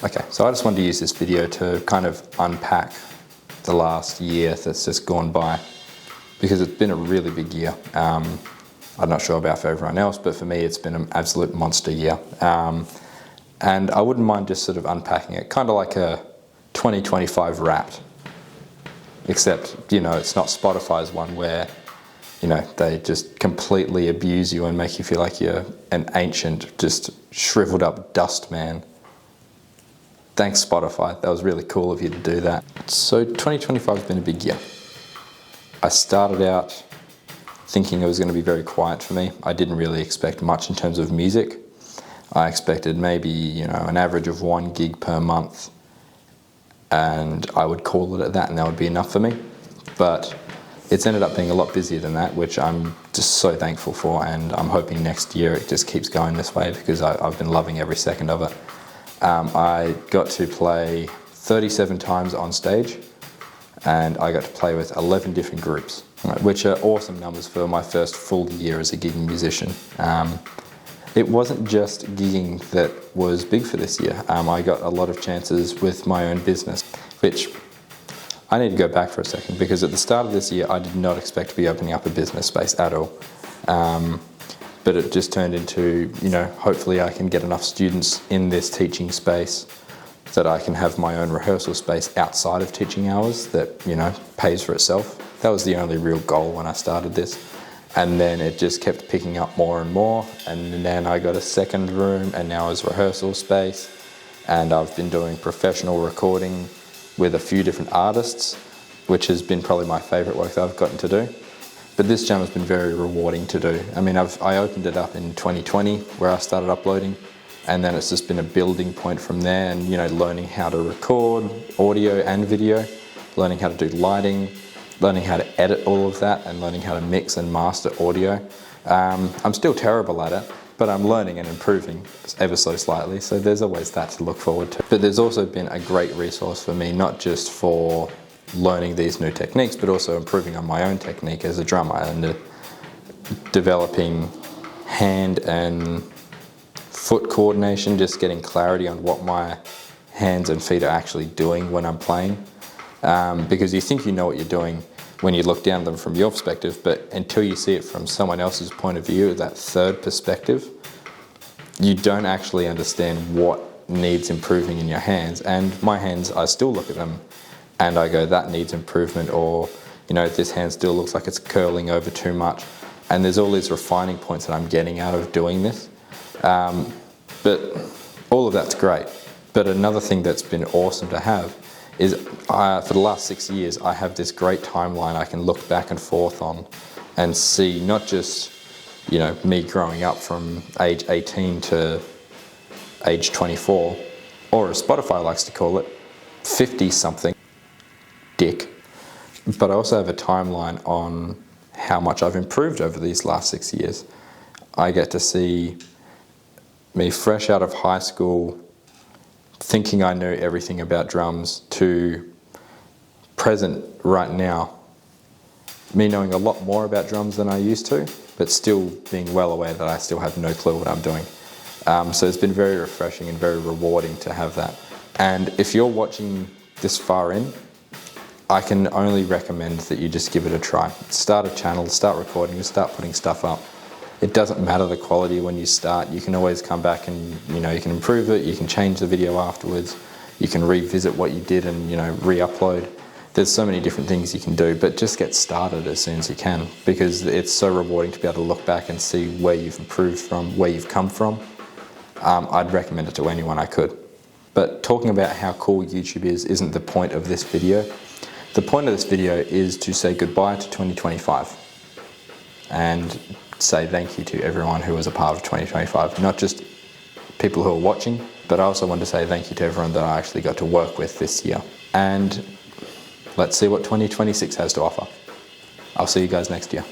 Okay, so I just wanted to use this video to kind of unpack the last year that's just gone by, because it's been a really big year. I'm not sure about for everyone else, but for me it's been an absolute monster year. And I wouldn't mind just sort of unpacking it, kind of like a 2025 Wrapped, except, it's not Spotify's one where, they just completely abuse you and make you feel like you're an ancient, just shriveled up dust man. Thanks, Spotify. That was really cool of you to do that. So 2025 has been a big year. I started out thinking it was going to be very quiet for me. I didn't really expect much in terms of music. I expected maybe, an average of 1 gig per month, and I would call it at that, and that would be enough for me. But it's ended up being a lot busier than that, which I'm just so thankful for, and I'm hoping next year it just keeps going this way, because I've been loving every second of it. I got to play 37 times on stage, and I got to play with 11 different groups, which are awesome numbers for my first full year as a gigging musician. It wasn't just gigging that was big for this year. I got a lot of chances with my own business, which I need to go back for a second, because at the start of this year I did not expect to be opening up a business space at all. But it just turned into, hopefully I can get enough students in this teaching space that I can have my own rehearsal space outside of teaching hours that, pays for itself. That was the only real goal when I started this. And then it just kept picking up more and more. And then I got a second room, and now it's rehearsal space. And I've been doing professional recording with a few different artists, which has been probably my favorite work that I've gotten to do. But this jam has been very rewarding to do. I mean, I opened it up in 2020 where I started uploading, and then it's just been a building point from there, and learning how to record audio and video, learning how to do lighting, learning how to edit all of that, and learning how to mix and master audio. I'm still terrible at it, but I'm learning and improving ever so slightly, so there's always that to look forward to. But there's also been a great resource for me, not just for learning these new techniques, but also improving on my own technique as a drummer, and developing hand and foot coordination, just getting clarity on what my hands and feet are actually doing when I'm playing. Because you think you know what you're doing when you look down at them from your perspective, but until you see it from someone else's point of view, that third perspective, you don't actually understand what needs improving in your hands. And my hands, I still look at them and I go, that needs improvement, or this hand still looks like it's curling over too much. And there's all these refining points that I'm getting out of doing this. But all of that's great. But another thing that's been awesome to have is for the last 6 years, I have this great timeline I can look back and forth on and see not just, me growing up from age 18 to age 24, or as Spotify likes to call it, 50-something dick. But I also have a timeline on how much I've improved over these last 6 years. I get to see me fresh out of high school, thinking I knew everything about drums, to present right now, me knowing a lot more about drums than I used to, but still being well aware that I still have no clue what I'm doing. So it's been very refreshing and very rewarding to have that. And if you're watching this far in, I can only recommend that you just give it a try. Start a channel, start recording, just start putting stuff up. It doesn't matter the quality when you start. You can always come back and, you can improve it. You can change the video afterwards. You can revisit what you did and, re-upload. There's so many different things you can do, but just get started as soon as you can, because it's so rewarding to be able to look back and see where you've improved from, where you've come from. I'd recommend it to anyone I could. But talking about how cool YouTube is isn't the point of this video. The point of this video is to say goodbye to 2025 and say thank you to everyone who was a part of 2025, not just people who are watching, but I also want to say thank you to everyone that I actually got to work with this year. And let's see what 2026 has to offer. I'll see you guys next year.